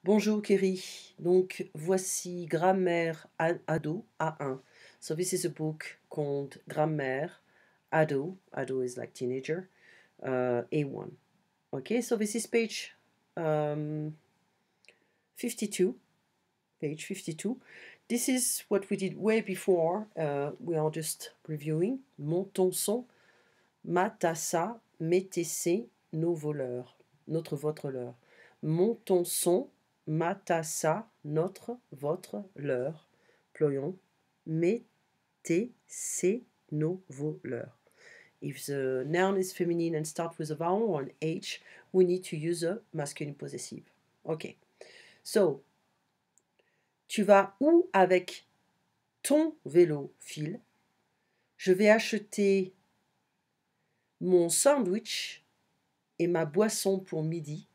Bonjour Kerry. Donc voici Grammaire Ado A1. So this is a book called Grammaire Ado. Ado is like teenager. A1. Okay, so this is page 52. Page 52. This is what we did way before. We are just reviewing. Mon ton son, ma tassa, mes tessés, nos voleurs. Notre, votre, leur. Mon ton son, ma tassa, notre, votre, leur. Ployon. Mes, tes, ses, nos, vos, leur. If the noun is feminine and start with a vowel or an H, we need to use a masculine possessive. Okay. So, tu vas où avec ton vélo fil? Je vais acheter mon sandwich et ma boisson pour midi.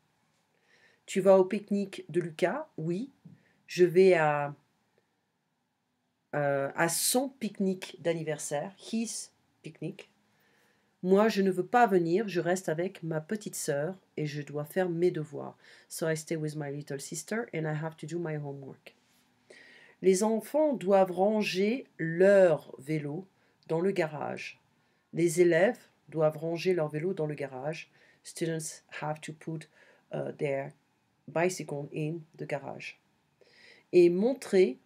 Tu vas au pique-nique de Lucas? Oui. Je vais à son pique-nique d'anniversaire. His picnic. Moi, je ne veux pas venir. Je reste avec ma petite sœur et je dois faire mes devoirs. So I stay with my little sister and I have to do my homework. Les enfants doivent ranger leur vélo dans le garage. Les élèves doivent ranger leur vélo dans le garage. Students have to put their bicycle in the garage. Et montrer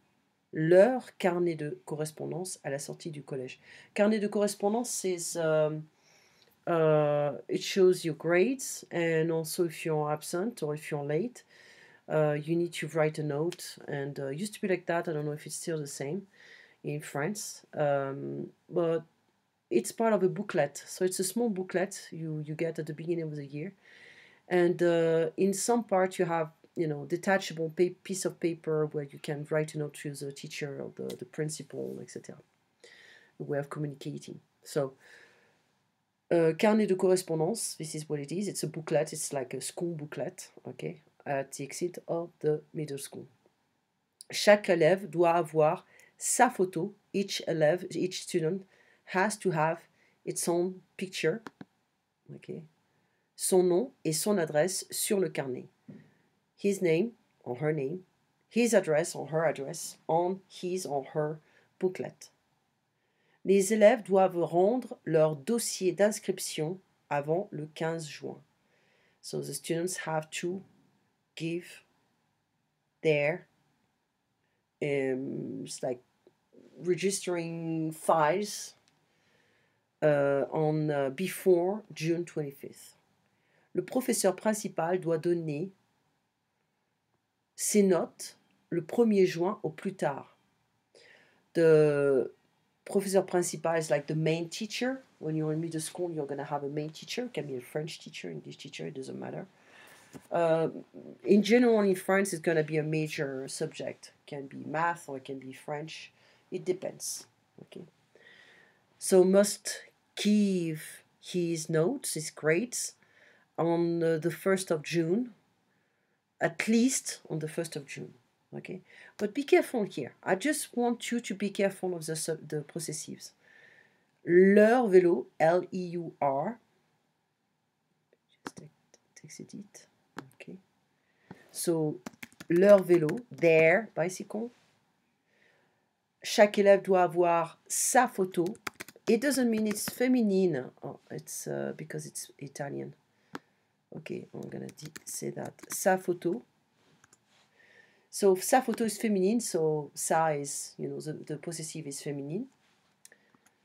leur carnet de correspondance à la sortie du collège. Carnet de correspondance is it shows your grades, and also if you're absent or if you're late, you need to write a note. And used to be like that. I don't know if it's still the same in France, but it's part of a booklet. So it's a small booklet you get at the beginning of the year, and in some part you have detachable piece of paper where you can write a note to the teacher or the principal, etc. A way of communicating. So carnet de correspondance, this is what it is. It's a booklet. It's like a school booklet, okay, at the exit of the middle school. Chaque élève doit avoir sa photo. Each student has to have its own picture, okay, son nom et son adresse sur le carnet. His name or her name, his address or her address on his or her booklet. Les élèves doivent rendre leur dossier d'inscription avant le 15 juin. So the students have to give their it's like registering files on before June 25th. Le professeur principal doit donner ses notes le 1er juin au plus tard. The professeur principal is like the main teacher. When you're in middle school, you're going to have a main teacher. It can be a French teacher, English teacher, it doesn't matter. In general, in France, it's going to be a major subject. It can be math or it can be French. It depends. Okay. So must give his notes, his grades, on the 1st of June, at least on the 1st of June. Okay, but be careful here. I just want you to be careful of the possessives. Leur vélo, L-E-U-R. Just exit it. Okay. So, leur vélo, their bicycle. Chaque élève doit avoir sa photo. It doesn't mean it's feminine. Oh, it's because it's Italian. Okay, I'm gonna say that. Sa photo. So, sa photo is feminine, so sa is, the possessive is feminine.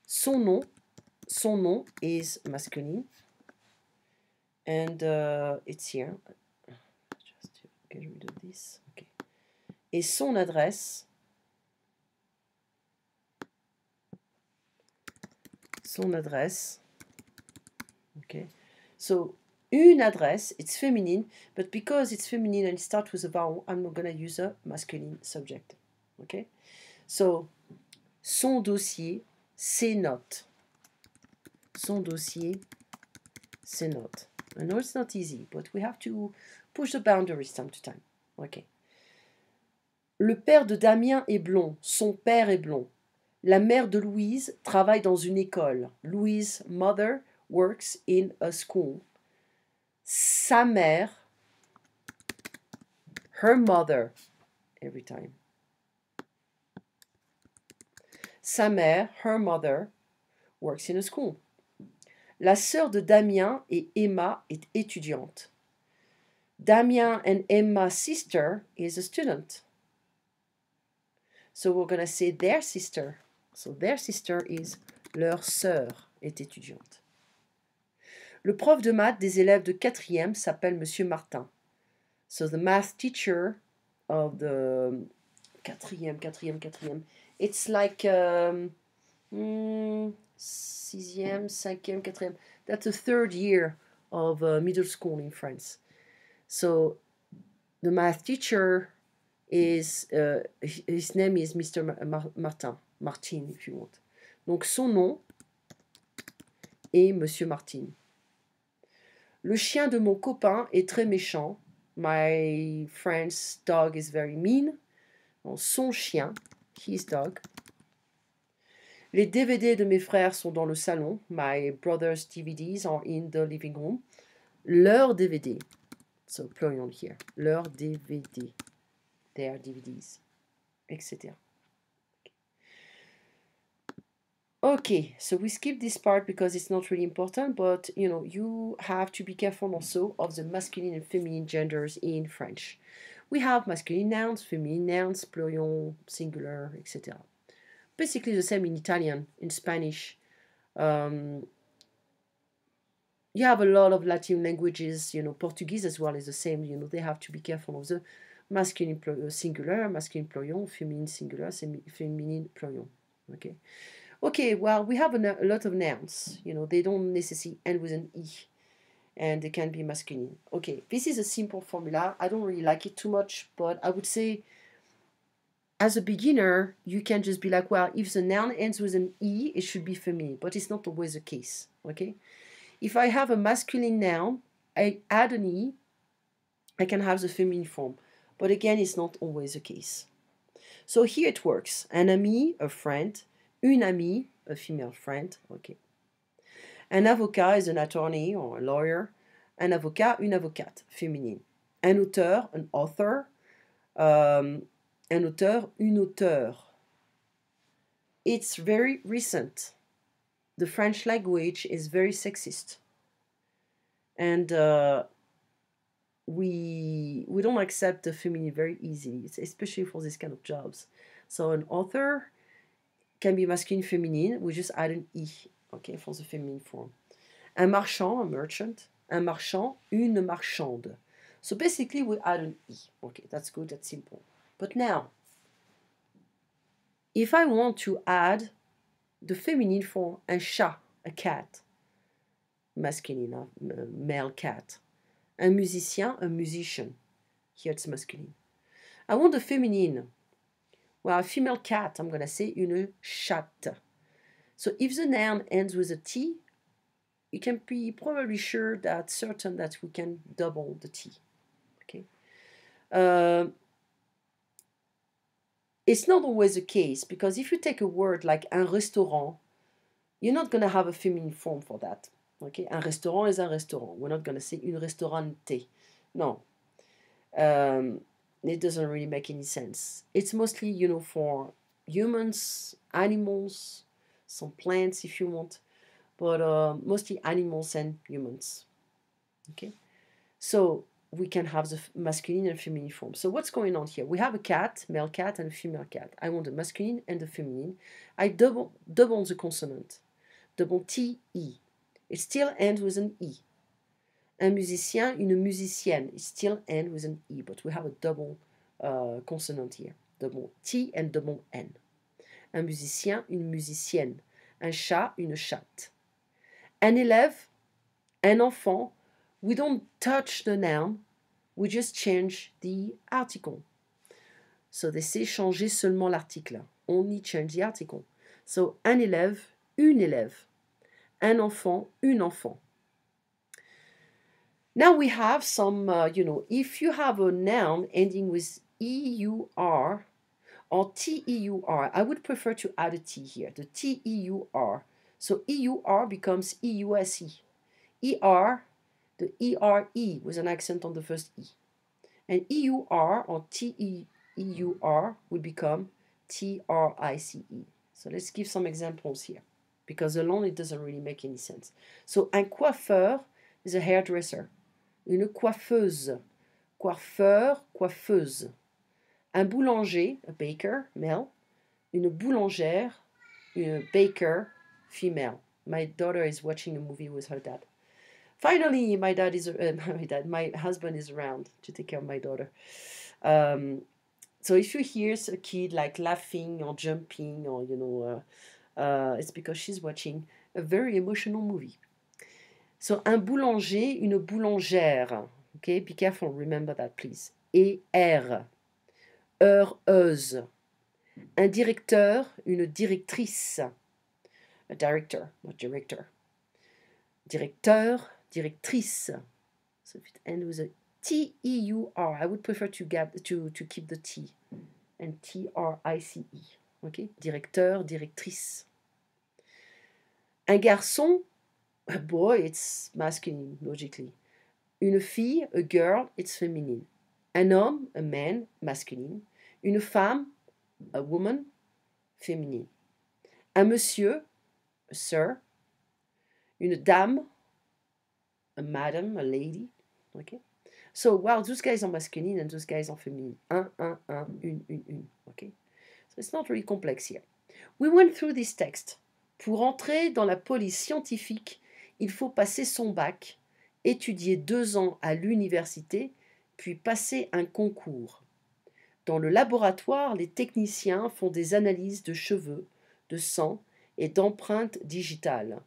Son nom is masculine. And it's here. Just to get rid of this. Okay. Et son adresse. Son adresse. Okay. So, une adresse, it's feminine, but because it's feminine and it starts with a vowel, I'm not going to use a masculine subject. Okay? So, son dossier, ses notes. Son dossier, ses notes. I know it's not easy, but we have to push the boundaries time to time. Okay. Le père de Damien est blond. Son père est blond. La mère de Louise travaille dans une école. Louise's mother works in a school. Sa mère, Her mother, every time. Sa mère, her mother, works in a school. La sœur de Damien et Emma est étudiante. Damien and Emma's sister is a student. So we're going to say their sister. So their sister is leur sœur est étudiante. Le prof de maths des élèves de 4e s'appelle Monsieur Martin. So the math teacher of the 4e. It's like 6e, 5e, 4e. That's the third year of middle school in France. So the math teacher is, his name is Mr. Martin, if you want. Donc son nom est Monsieur Martin. Le chien de mon copain est très méchant. My friend's dog is very mean. Son chien, his dog. Les DVD de mes frères sont dans le salon. My brother's DVDs are in the living room. Leur DVD. So plural here. Leur DVD. Their DVDs. Etc. Okay, so we skip this part because it's not really important, but you have to be careful also of the masculine and feminine genders in French. We have masculine nouns, feminine nouns, plural, singular, etc. Basically the same in Italian, in Spanish. You have a lot of Latin languages, Portuguese as well is the same, they have to be careful of the masculine singular, masculine plural, feminine singular, feminine plural. Okay. Okay, well, we have a lot of nouns. They don't necessarily end with an E, and they can be masculine. Okay, this is a simple formula. I don't really like it too much, but I would say as a beginner, you can just be like, well, if the noun ends with an E, it should be feminine, but it's not always the case, okay? If I have a masculine noun, I add an E, I can have the feminine form, but again, it's not always the case. So here it works. Un ami, a friend. Une amie, a female friend, okay. Un avocat is an attorney or a lawyer. Un avocat, une avocate, féminine. Un auteur, an author. Un auteur, une auteure. It's very recent. The French language is very sexist. And we don't accept the feminine very easily, especially for this kind of jobs. So an author can be masculine, feminine. We just add an E, okay, for the feminine form. Un marchand, a merchant. Un marchand, une marchande. So basically we add an E. Okay, that's good, that's simple. But now, if I want to add the feminine form, un chat, a cat, masculine, male cat. Un musicien, a musician. Here it's masculine. I want the feminine. Well, a female cat, I'm going to say une chatte. So if the noun ends with a T, you can be probably certain that we can double the T. Okay. It's not always the case, because if you take a word like un restaurant, you're not going to have a feminine form for that. Okay, un restaurant is un restaurant. We're not going to say une restaurante. No. It doesn't really make any sense. It's mostly, for humans, animals, some plants if you want, but mostly animals and humans. Okay, so we can have the masculine and feminine form. So what's going on here? We have a cat, male cat, and a female cat. I want the masculine and the feminine. I double the consonant, double T-E. It still ends with an E. Un musicien, une musicienne. It still ends with an E, but we have a double consonant here. Double T and double N. Un musicien, une musicienne. Un chat, une chatte. Un élève, un enfant. We don't touch the noun, we just change the article. So they say changer seulement l'article. Only change the article. So un élève, une élève. Un enfant, une enfant. Now we have some, if you have a noun ending with E-U-R or T-E-U-R, I would prefer to add a T here, the T-E-U-R. So E-U-R becomes E-U-S-E. E-R, the E-R-E with an accent on the first E. And EUR or TEUR will become TRICE. So let's give some examples here, because alone it doesn't really make any sense. So un coiffeur is a hairdresser. Une coiffeuse. Coiffeur, coiffeuse. Un boulanger, a baker, male. Une boulangère, une baker, female. My daughter is watching a movie with her dad. Finally, my husband is around to take care of my daughter. So if you hear a kid like laughing or jumping or it's because she's watching a very emotional movie. So un boulanger, une boulangère. Okay, be careful, remember that please. ER, heureuse. Un directeur, une directrice. A director, not director. Directeur, directrice. So if it ends with a TEUR, I would prefer to keep the T and TRICE. Okay, directeur, directrice. Un garçon, a boy, it's masculine, logically. Une fille, a girl, it's feminine. Un homme, a man, masculine. Une femme, a woman, feminine. Un monsieur, a sir. Une dame, a madam, a lady. Okay. So, well, those guys are masculine and those guys are feminine. Un, une. Okay. So it's not really complex here. We went through this text. Pour entrer dans la police scientifique, il faut passer son bac, étudier 2 ans à l'université, puis passer un concours. Dans le laboratoire, les techniciens font des analyses de cheveux, de sang et d'empreintes digitales.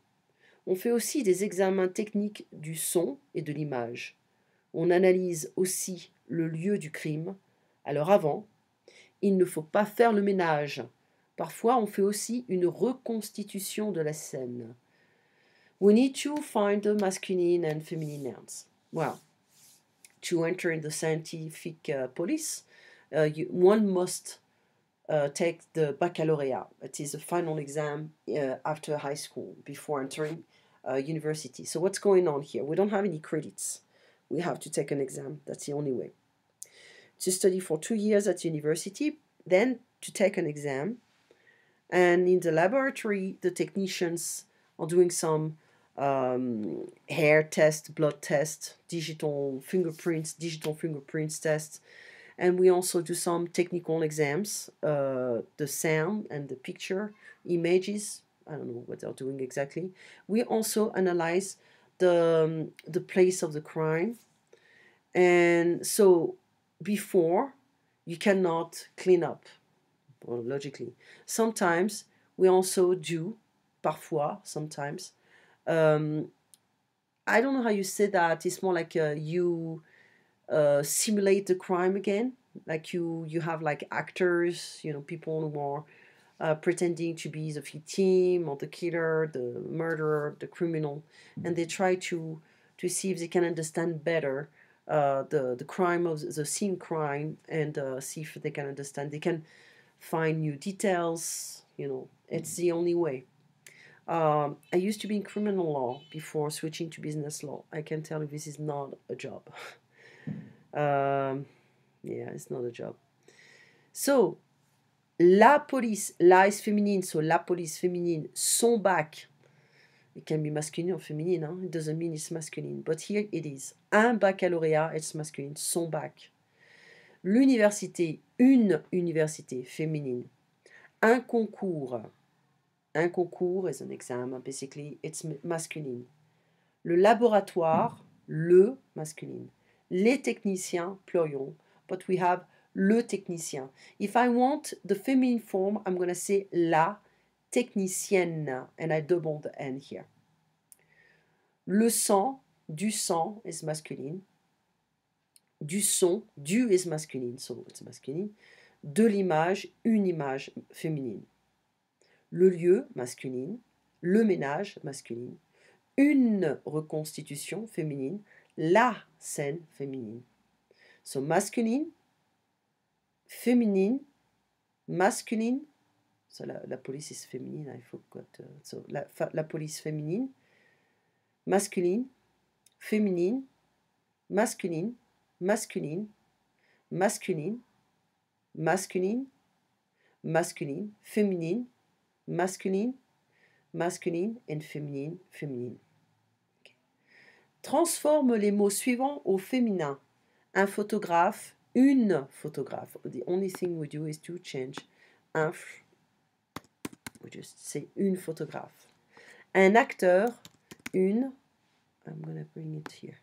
On fait aussi des examens techniques du son et de l'image. On analyse aussi le lieu du crime. Alors avant, il ne faut pas faire le ménage. Parfois, on fait aussi une reconstitution de la scène. We need to find the masculine and feminine nouns. Well, to enter in the scientific police, one must take the baccalaureate. It is a final exam after high school before entering university. So what's going on here? We don't have any credits. We have to take an exam. That's the only way. To study for 2 years at university, then to take an exam. And in the laboratory, the technicians are doing some hair test, blood test, digital fingerprints tests. And we also do some technical exams, the sound and the picture, images. I don't know what they're doing exactly. We also analyze the place of the crime. And so before, you cannot clean up, well, logically. Sometimes we also do, parfois, sometimes. I don't know how you say that. It's more like you simulate the crime again. Like you have like actors, people who are pretending to be the victim or the killer, the murderer, the criminal, and they try to see if they can understand better the crime of the scene crime and see if they can understand. They can find new details. It's the only way. I used to be in criminal law before switching to business law. I can tell you this is not a job. Yeah, it's not a job. So, la police, la is feminine, so la police féminine, son bac. It can be masculine or feminine, huh? It doesn't mean it's masculine, but here it is. Un baccalauréat, it's masculine, son bac. L'université, une université féminine. Un concours is an exam, basically, it's masculine. Le laboratoire, le masculine. Les techniciens, plural, but we have le technicien. If I want the feminine form, I'm going to say la technicienne, and I double the N here. Le sang, du sang is masculine. Du son, du is masculine, so it's masculine. De l'image, une image féminine. Le lieu, masculine. Le ménage, masculine. Une reconstitution féminine. La scène féminine. So masculine, féminine, masculine. So la police is feminine, I forgot. So la police féminine, masculine, féminine, masculine, masculine, masculine, masculine, masculine, féminine, masculine, masculine, and féminine, féminine. Okay. Transforme les mots suivants au féminin. Un photographe, une photographe. The only thing we do is to change we just say une photographe. Un acteur, une, I'm gonna bring it here,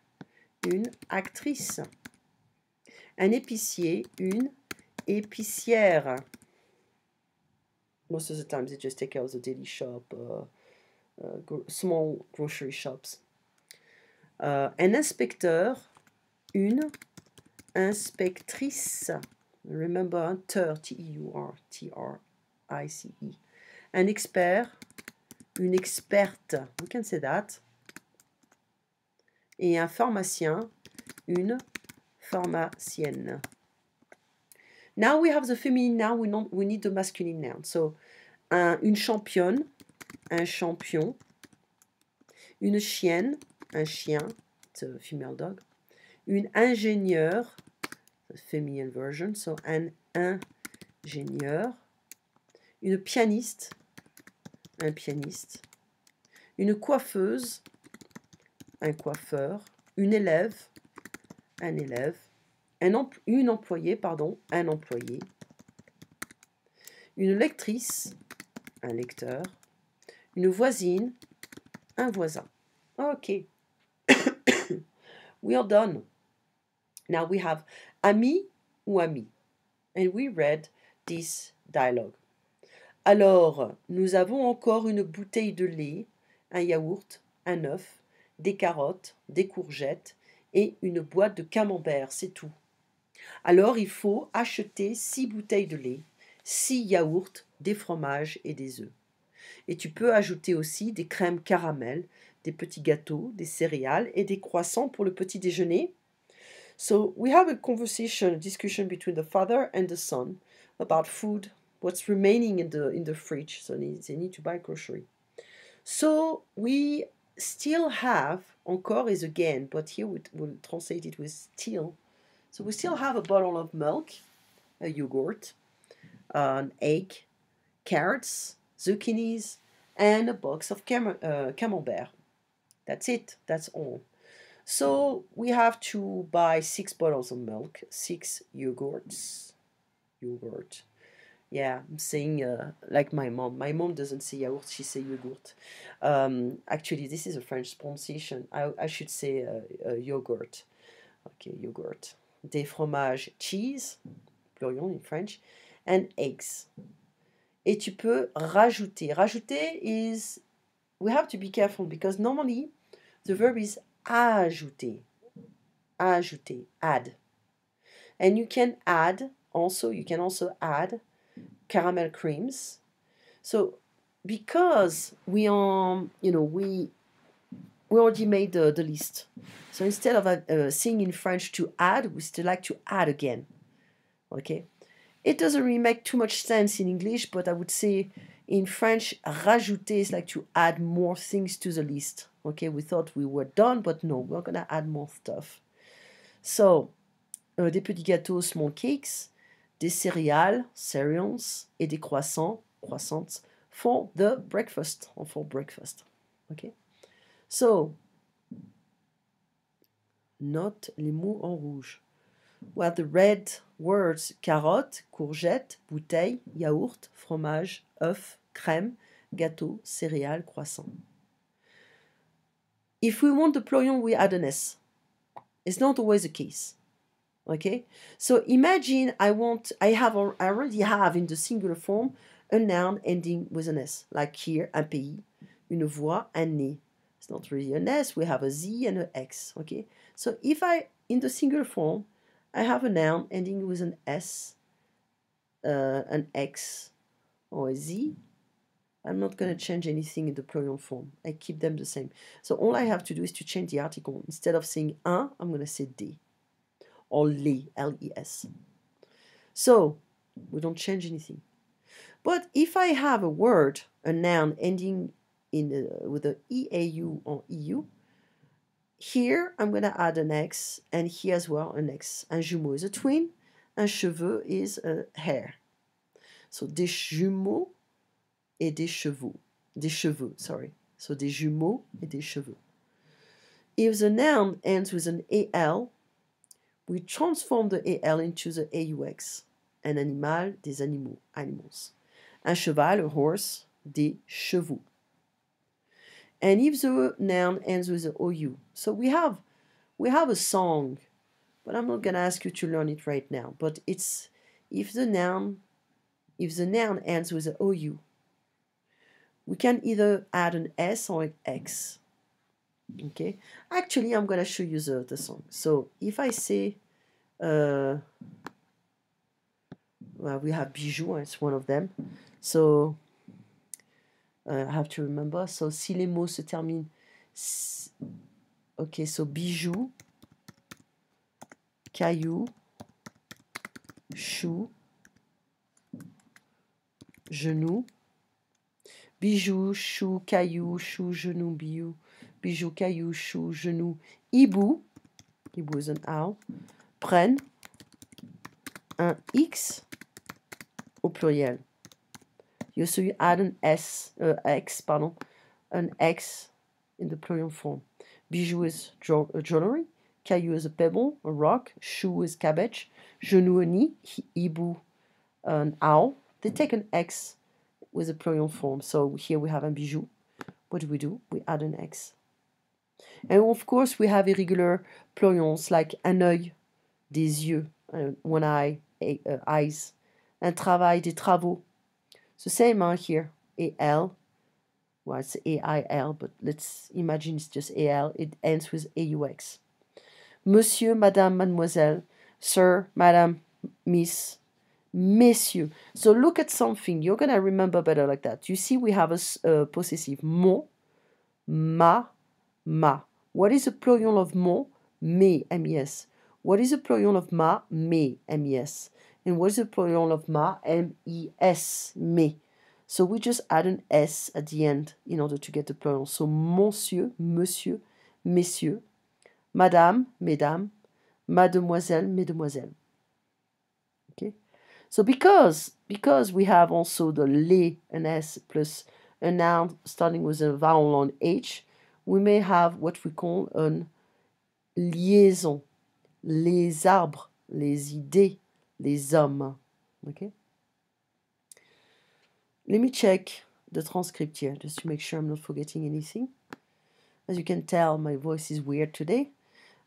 une actrice. Un épicier, une épicière. Most of the times they just take out the daily shop, small grocery shops. Un inspecteur, une inspectrice. Remember, T-E-U-R, T-R-I-C-E. Un expert, une experte. We can say that. Et un pharmacien, une pharmacienne. Now we have the feminine noun, we need the masculine noun. So, une championne, un champion. Une chienne, un chien, it's a female dog. Une ingénieure, the feminine version, so un ingénieur. Une pianiste, un pianiste. Une coiffeuse, un coiffeur. Une élève, un élève. Une employée, pardon, un employé. Une lectrice, un lecteur. Une voisine, un voisin. Okay. We are done. Now we have ami ou ami. And we read this dialogue. Alors, nous avons encore une bouteille de lait, un yaourt, un œuf, des carottes, des courgettes et une boîte de camembert, c'est tout. Alors, il faut acheter 6 bouteilles de lait, 6 yaourts, des fromages et des œufs. Et tu peux ajouter aussi des crèmes caramel, des petits gâteaux, des céréales et des croissants pour le petit déjeuner. So we have a discussion between the father and the son about food, what's remaining in the fridge. So they need to buy grocery. So we still have, encore is again, but here we'll translate it with still. So we still have a bottle of milk, a yogurt, an egg, carrots, zucchinis, and a box of camembert. That's it. That's all. So we have to buy 6 bottles of milk, 6 yogurts. Yogurt. Yeah, I'm saying like my mom. My mom doesn't say yaourt, she says yogurt. Actually, this is a French pronunciation. I should say yogurt. Okay, yogurt. Des fromages, cheese, pluriel in French, and eggs. Et tu peux rajouter. Rajouter is, we have to be careful because normally the verb is ajouter. Ajouter, add. And you can also add caramel creams. So because we already made the list. So instead of saying in French to add, we still like to add again. Okay? It doesn't really make too much sense in English, but I would say in French, rajouter is like to add more things to the list. Okay, we thought we were done, but no, we're gonna add more stuff. So, des petits gâteaux, small cakes, des céréales, cereals, et des croissants, croissants, for the breakfast, or for breakfast. Okay? So, note les mots en rouge. Well, the red words, carotte, courgette, bouteille, yaourt, fromage, œuf, crème, gâteau, céréales, croissant. If we want the plural, we add an S. It's not always the case. Okay? So imagine I already have in the singular form a noun ending with an S. Like here, un pays, une voix, un nez. It's not really an S, we have a Z and an X. Okay? So if in the singular form, I have a noun ending with an S, an X, or a Z. I'm not going to change anything in the plural form. I keep them the same. So all I have to do is to change the article. Instead of saying un, I'm going to say des. Or les, L-E-S. So we don't change anything. But if I have a word, a noun ending with a E-A-U or E-U, here I'm going to add an X, and here as well an X. Un jumeau is a twin. Un cheveu is a hair. So des jumeaux et des chevaux. Des cheveux, sorry. So des jumeaux et des cheveux. If the noun ends with an AL, we transform the AL into the AUX. Un animal, des animaux, animals. Un cheval, a horse, des chevaux. And if the noun ends with an OU, so we have a song, but I'm not gonna ask you to learn it right now. But it's if the noun ends with an OU, we can either add an S or an X. Okay, actually, I'm gonna show you the song. So if I say, well, we have bijou, it's one of them. So I have to remember. So si les mots se terminent, okay, so bijou, caillou, chou, genou, bijou, chou, caillou, chou, genou, bijou, caillou, chou, genou, hibou, hibou is an owl, prennent un X au pluriel. So you add an an X in the plural form. Bijou is jewelry, caillou is a pebble, a rock, chou is cabbage, genou a knee, hibou an owl. They take an X with a plural form. So here we have a bijou. What do? We add an X. And of course we have irregular plurals like un œil, des yeux, one eye, eyes, un travail, des travaux. So same here, AL. Well, it's AIL, but let's imagine it's just AL. It ends with AUX. Monsieur, Madame, Mademoiselle, Sir, Madame, Miss, Messieurs. So look at something. You're going to remember better like that. You see we have a possessive. Mon, ma, ma. What is the plural of mon? Mes, M-E-S. What is the plural of ma? Mes, M-E-S. And what is the plural of ma? M-E-S, mes. So we just add an S at the end in order to get the plural. So monsieur, monsieur, messieurs, madame, mesdames, mademoiselle, mesdemoiselles. Okay. So because we have also the les, an S, plus a noun starting with a vowel on H, we may have what we call an liaison. Les arbres, les idées, les hommes. Okay. Let me check the transcript here just to make sure I'm not forgetting anything. As you can tell, my voice is weird today.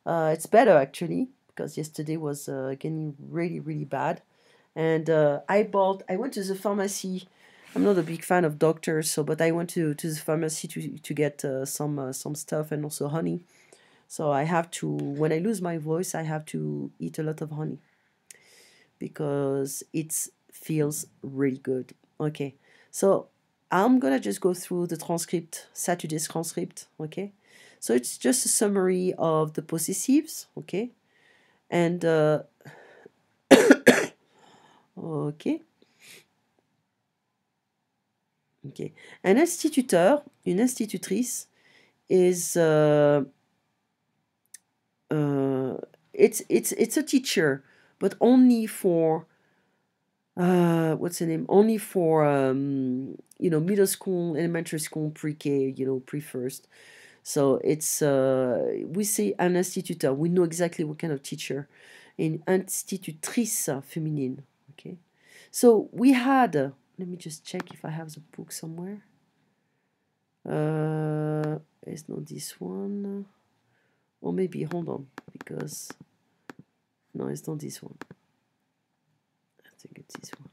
It's better actually, because yesterday was getting really, really bad. And I went to the pharmacy. I'm not a big fan of doctors, but I went to the pharmacy to get some stuff and also honey. So I have to, when I lose my voice, I have to eat a lot of honey because it feels really good. Okay, so I'm gonna just go through the transcript, Saturday's transcript, okay? So it's just a summary of the possessives, okay? And, okay. Okay. Un instituteur, une institutrice is, it's a teacher, but only for, what's the name? Only for, middle school, elementary school, pre-K, pre-first. So it's, we say un instituteur. We know exactly what kind of teacher. Une institutrice féminine. Okay. So we had, let me just check if I have the book somewhere. It's not this one. Or maybe, hold on, because, no, it's not this one. I think it's this one.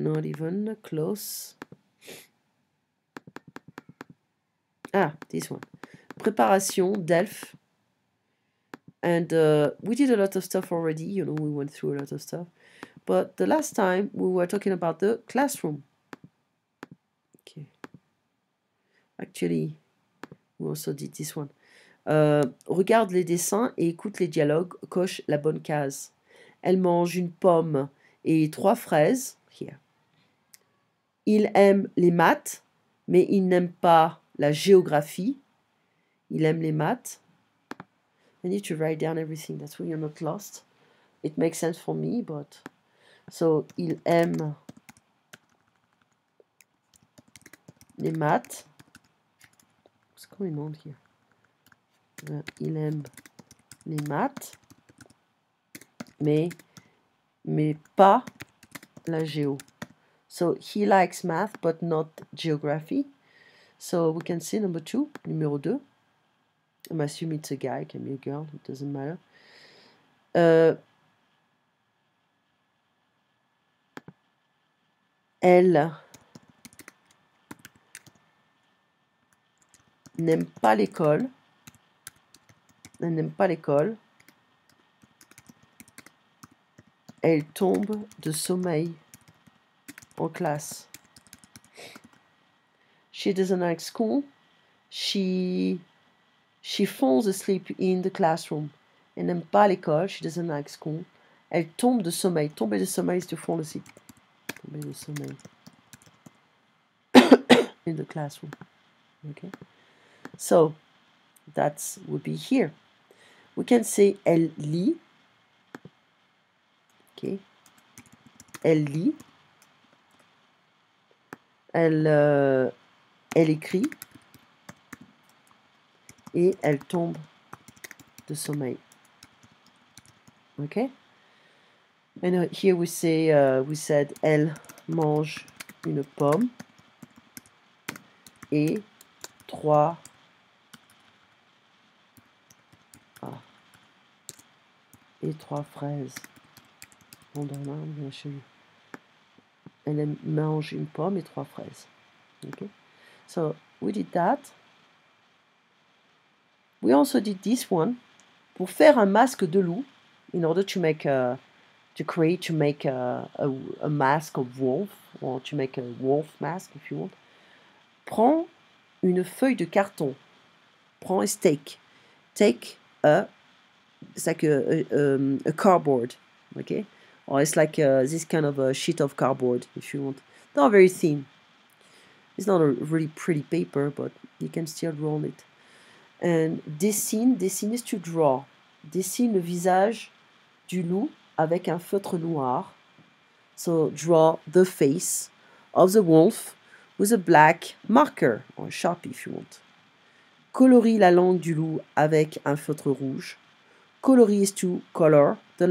Not even close. Ah, this one. Préparation, DELF. And we did a lot of stuff already, we went through a lot of stuff. But the last time we were talking about the classroom. Okay. Actually, we also did this one. Regarde les dessins et écoute les dialogues, coche la bonne case. Elle mange une pomme et 3 fraises. Here. Il aime les maths, mais il n'aime pas la géographie. Il aime les maths. I need to write down everything, that's why you're not lost. it makes sense for me, but so il aime les maths. What's going on here? Il aime les maths, mais pas la géo. So he likes math, but not geography. So we can see number 2, numéro 2. I'm assuming it's a guy, it can be a girl, it doesn't matter. Elle n'aime pas l'école. Elle n'aime pas l'école. Elle tombe de sommeil en classe. She doesn't like school. She falls asleep in the classroom. Elle n'aime pas l'école. She doesn't like school. Elle tombe de sommeil. Tomber de sommeil is to fall asleep. Tomber de sommeil. In the classroom. Okay. So that would be here. We can say elle lit. Okay. Elle lit. Elle écrit. Et elle tombe de sommeil. Okay. And here we say we said elle mange une pomme et 3 fraises. Elle mange une pomme et 3 fraises. Okay. So we did that. We also did this one. Pour faire un masque de loup, in order to make a mask of wolf, or to make a wolf mask if you want, prends une feuille de carton. Prends un steak. Take it's like a cardboard, okay? Or it's like this kind of a sheet of cardboard, if you want. Not very thin. It's not a really pretty paper, but you can still roll it. And dessine is to draw. Dessine le visage du loup avec un feutre noir. So draw the face of the wolf with a black marker, or a Sharpie if you want. Colorie la langue du loup avec un feutre rouge. Colorie is to color the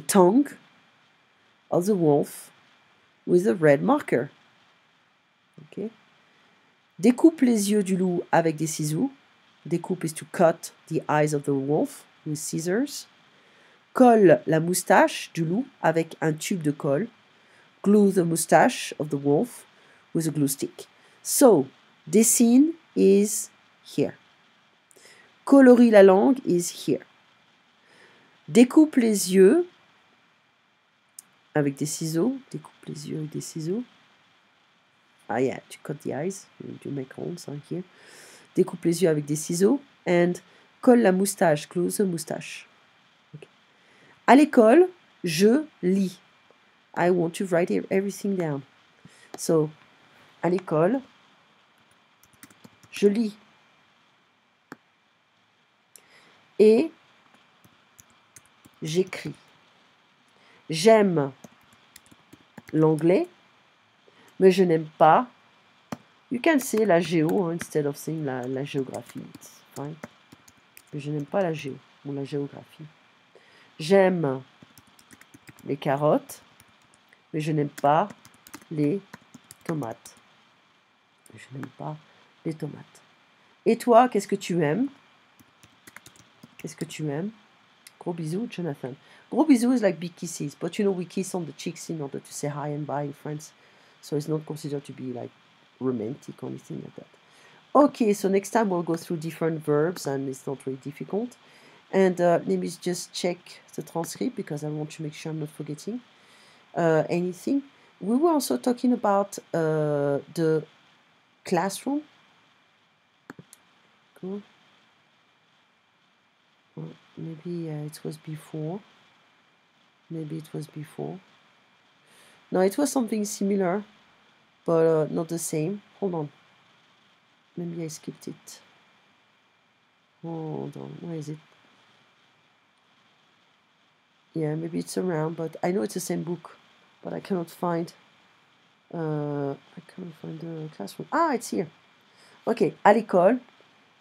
tongue of the wolf with a red marker. Okay. Découpe les yeux du loup avec des ciseaux. Découpe is to cut the eyes of the wolf with scissors. Colle la moustache du loup avec un tube de colle. Glue the moustache of the wolf with a glue stick. So, dessine is here. Colorie la langue is here. Découpe les yeux avec des ciseaux. Découpe les yeux avec des ciseaux. Ah yeah, to cut the eyes. You make holes here. Découpe les yeux avec des ciseaux. And colle la moustache. Glue the moustache. Okay. À l'école, je lis. I want to write everything down. So, à l'école, je lis. Et j'écris. J'aime l'anglais, mais je n'aime pas. You can say la géo instead of saying la géographie. It's fine. Mais je n'aime pas la géo ou la géographie. J'aime les carottes, mais je n'aime pas les tomates. Je n'aime pas les tomates. Et toi, qu'est-ce que tu aimes? Qu'est-ce que tu aimes? Gros bisous, Jonathan. Gros bisous is like big kisses, but you know we kiss on the cheeks in order to say hi and bye in France. So it's not considered to be like romantic or anything like that. Okay, so next time we'll go through different verbs and it's not really difficult. And let me just check the transcript because I want to make sure I'm not forgetting anything. We were also talking about the classroom. Cool. Well, maybe it was before. Maybe it was before. No, it was something similar, but not the same. Hold on. Maybe I skipped it. Hold on. Where is it? Yeah, maybe it's around, but I know it's the same book, but I cannot find. I can't find the classroom. Ah, it's here. Okay, à l'école,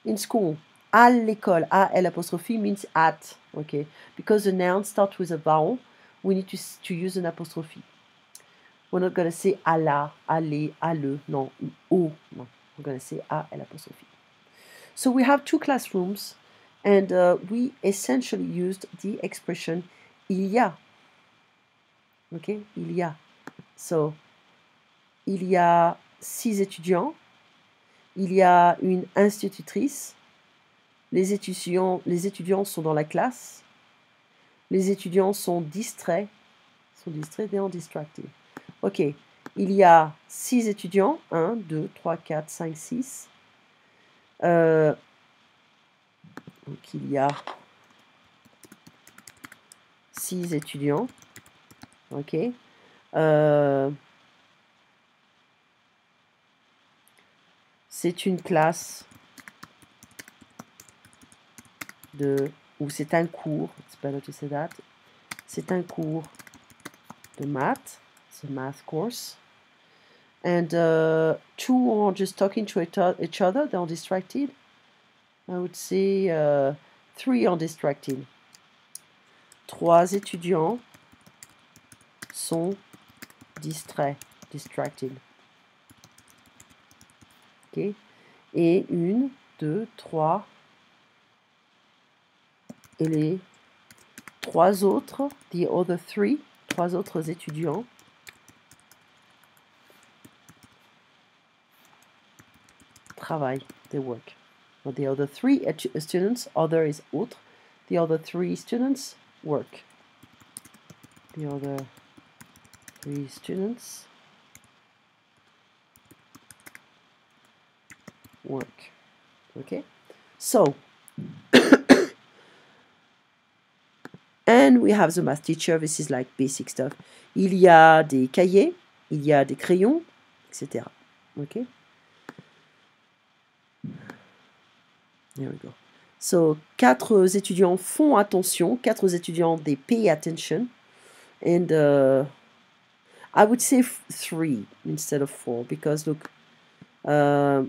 in school. À l'école, A-L apostrophe means at. Okay, because the noun starts with a vowel, we need to use an apostrophe. We're not going to say à la, aller, à le, non, au, no. We're going to say A-L apostrophe. So we have two classrooms, and we essentially used the expression il y a. Okay, il y a. So, il y a 6 étudiants, il y a une institutrice, les étudiants sont dans la classe, les étudiants sont distraits, they are distracted. Ok, il y a 6 étudiants, 1, 2, 3, 4, 5, 6. Donc il y a 6 étudiants, ok. C'est une classe ou c'est un cours, it's better to say that, c'est un cours de maths, it's a math course, and two are just talking to each other, they're distracted. I would say 3 are distracted. 3 étudiants sont distracted. Ok. Et 1, 2, 3 et les 3 autres, the other 3, 3 autres étudiants travaillent, they work. But the other 3 students, other is autre, the other 3 students work. The other 3 students work. Okay? So, and we have the math teacher, this is like basic stuff. Il y a des cahiers, il y a des crayons, etc. Okay? There we go. So, 4 étudiants font attention, 4 étudiants, they pay attention. And I would say 3 instead of 4, because look, I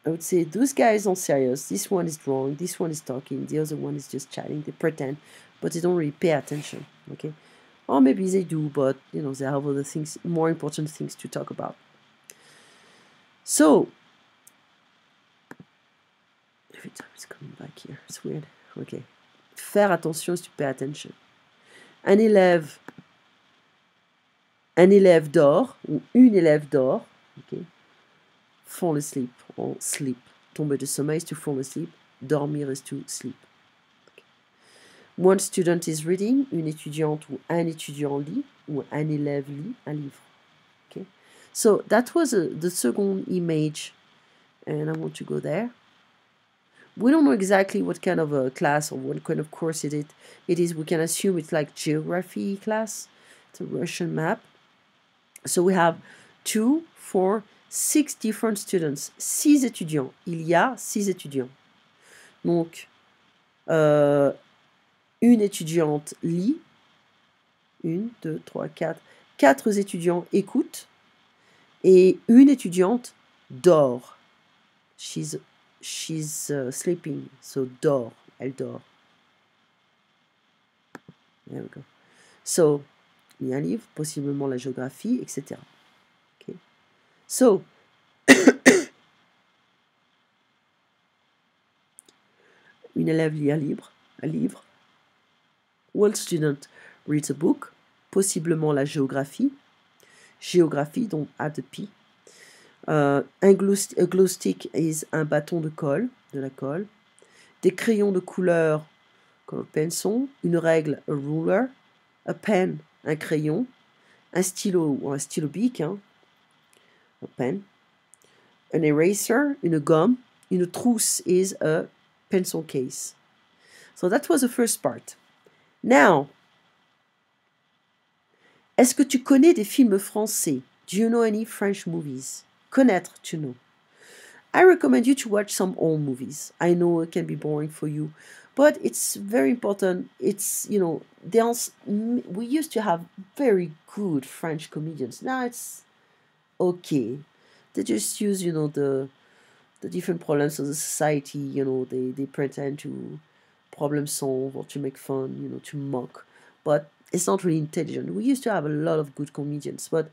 would say those guys are serious. This one is drawing, this one is talking, the other one is just chatting. They pretend, but they don't really pay attention. Okay, or maybe they do, but you know, they have other things, more important things to talk about. So every time it's coming back here, it's weird. Okay, faire attention is to pay attention. Un élève dort, ou une élève dort. Okay. Fall asleep, or sleep. Tomber de sommeil is to fall asleep. Dormir is to sleep. Okay. One student is reading, une étudiante ou un étudiant lit, ou un élève lit un livre. Okay. So that was the second image, and I want to go there. We don't know exactly what kind of a class or what kind of course it is. We can assume it's like geography class. It's a Russian map. So we have 2, 4, 6 different students. 6 étudiants. Il y a 6 étudiants. Donc, une étudiante lit. 1, 2, 3, 4. 4 étudiants écoutent. Et une étudiante dort. She's sleeping. So, dort. Elle dort. There we go. So, il y a un livre, possiblement la géographie, etc. Okay. So, une élève lit un livre. One student reads a book, possiblement la géographie. Géographie, donc add the P. A glow stick is un bâton de colle, de la colle. Des crayons de couleur, colored pencil. Une règle, a ruler. A pen, un crayon. Un stylo ou un stylo bic, hein. A pen. An eraser, une gomme. Une trousse is a pencil case. So that was the first part. Now, est-ce que tu connais des films français? Do you know any French movies? Connaître, to know. I recommend you to watch some old movies. I know it can be boring for you, But it's very important. It's, you know, we used to have very good French comedians. Now it's okay. They just use, you know, the different problems of the society, you know, they pretend to problem solve or to make fun, you know, to mock. But it's not really intelligent. We used to have a lot of good comedians, but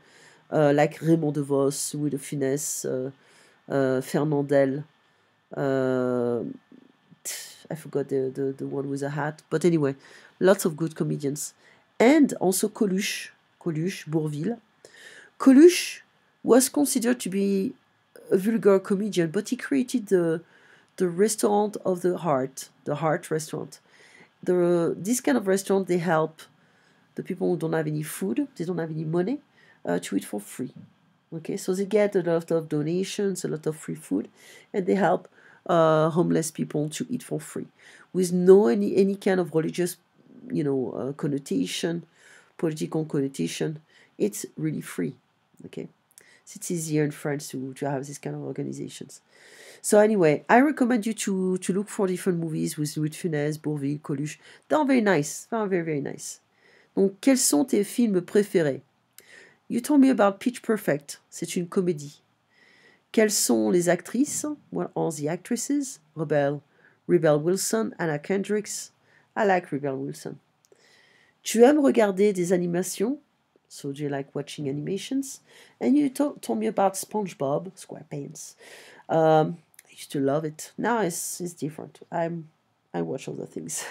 like Raymond DeVos, Louis de Funès, Fernandel, uh, I forgot the one with a hat. But anyway, lots of good comedians. And also Coluche, Bourville. Coluche was considered to be a vulgar comedian, but he created the restaurant of the Heart restaurant. This kind of restaurant, they help the people who don't have any food, they don't have any money, to eat for free. Okay, so they get a lot of donations, a lot of free food, and they help homeless people to eat for free, with no any kind of religious, you know, connotation, political connotation. It's really free. Okay, so it's easier in France to have these kind of organizations. So anyway, I recommend you to look for different movies with Louis de Funès, Bourvil, Coluche. They're very nice. They're very, very nice. Donc, quels sont tes films préférés? You told me about Pitch Perfect. C'est une comédie. Quelles sont les actrices? What are the actresses? Rebel Wilson, Anna Kendricks. I like Rebel Wilson. Tu aimes regarder des animations? So do you like watching animations? And you told me about SpongeBob SquarePants. I used to love it. Now it's different. I watch other things.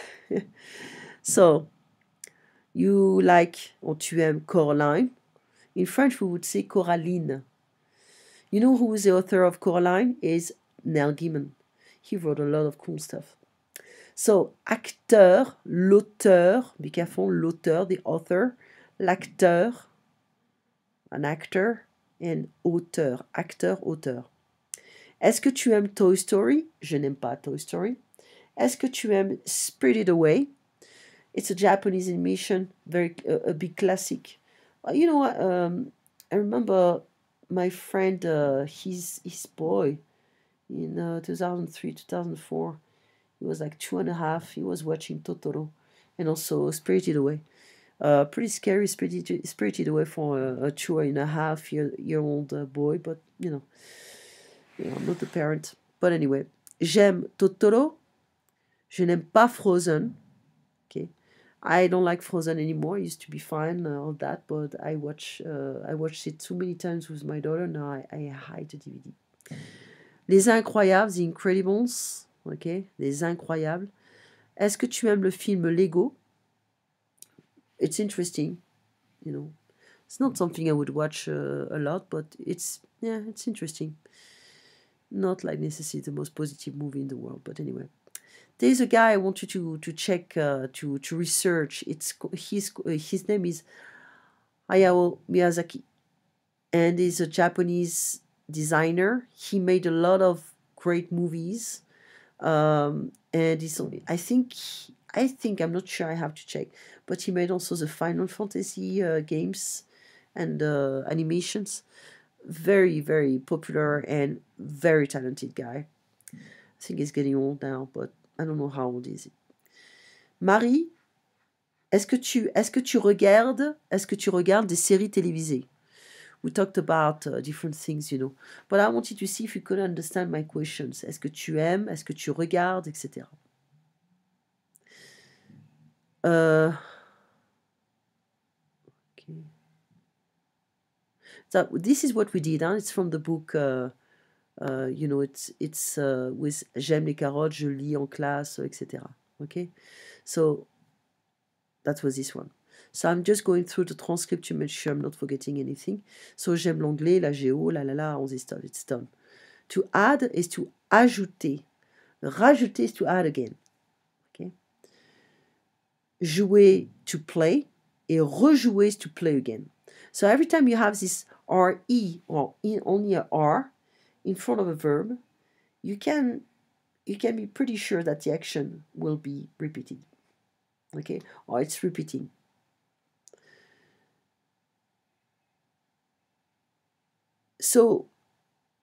So you like, or tu aimes Coraline? In French, we would say Coraline. You know who is the author of Coraline? Is Neil Gaiman. He wrote a lot of cool stuff. So, acteur, l'auteur, be careful, l'auteur, the author, l'acteur, an actor, and auteur, acteur, auteur. Est-ce que tu aimes Toy Story? Je n'aime pas Toy Story. Est-ce que tu aimes Spirited Away? It's a Japanese animation, very a big classic. You know, I remember my friend, his boy, in 2003, 2004. He was like 2.5. He was watching Totoro and also Spirited Away. Pretty scary, Spirited Away for a 2.5-year-old boy, but you know, I'm not the parent. But anyway, j'aime Totoro. Je n'aime pas Frozen. Okay, I don't like Frozen anymore. It used to be fine, all that, but I watched it too many times with my daughter. Now I hide the DVD. Les Incroyables, The Incredibles. Okay, Les Incroyables. Est-ce que tu aimes le film Lego? It's interesting, you know. It's not something I would watch a lot, but it's interesting. Not like necessarily the most positive movie in the world, but anyway. There's a guy I want you to check, to research. His name is Hayao Miyazaki, and he's a Japanese designer. He made a lot of great movies, and I think I'm not sure. I have to check, but he made also the Final Fantasy games and animations. Very, very popular and very talented guy. I think he's getting old now, but I don't know how old is he. Marie, est-ce que tu regardes des séries télévisées? We talked about different things, you know. But I wanted to see if you could understand my questions. Est-ce que tu aimes? Est-ce que tu regardes? Etc. Okay. So this is what we did. It's from the book. You know, it's with J'aime les carottes, je lis en classe, etc. Okay, so that was this one. So I'm just going through the transcript to make sure I'm not forgetting anything. So j'aime l'anglais, la géo, all this stuff. It's done. To add is to ajouter. Rajouter is to add again. Okay. Jouer, to play, et rejouer is to play again. So every time you have this RE or only a R in front of a verb, you can be pretty sure that the action will be repeated. Okay, or it's repeating. So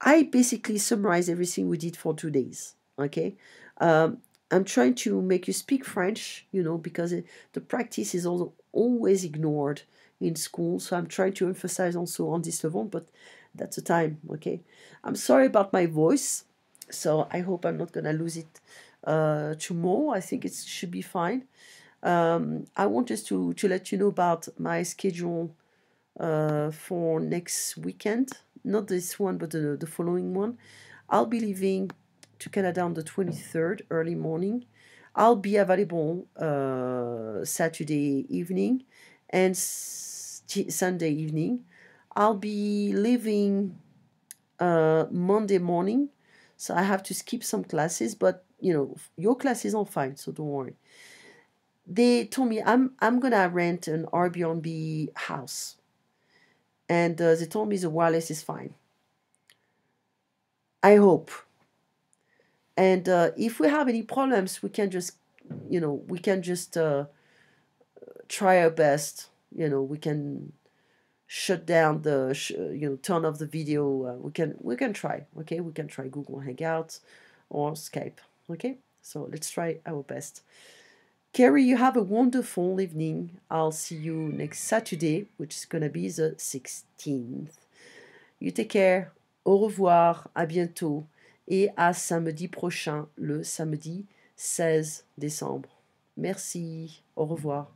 I basically summarize everything we did for 2 days. Okay, I'm trying to make you speak French, you know, because the practice is also always ignored in school. So I'm trying to emphasize also on this level, but that's the time, okay? I'm sorry about my voice, so I hope I'm not gonna lose it tomorrow. I think it should be fine. I want just to let you know about my schedule for next weekend. Not this one, but the following one. I'll be leaving to Canada on the 23rd, early morning. I'll be available Saturday evening and Sunday evening. I'll be leaving Monday morning, so I have to skip some classes, but you know, your classes are fine, so don't worry. They told me I'm gonna rent an Airbnb house, and they told me the wireless is fine. I hope. And if we have any problems, we can just, you know, we can just try our best. You know, we can shut down the, you know, turn off the video. We can try. Okay, we can try Google Hangouts or Skype. Okay, so let's try our best. Carrie, you have a wonderful evening. I'll see you next Saturday, which is gonna be the 16th. You take care. Au revoir, à bientôt et à samedi prochain, le samedi 16 décembre. Merci, au revoir.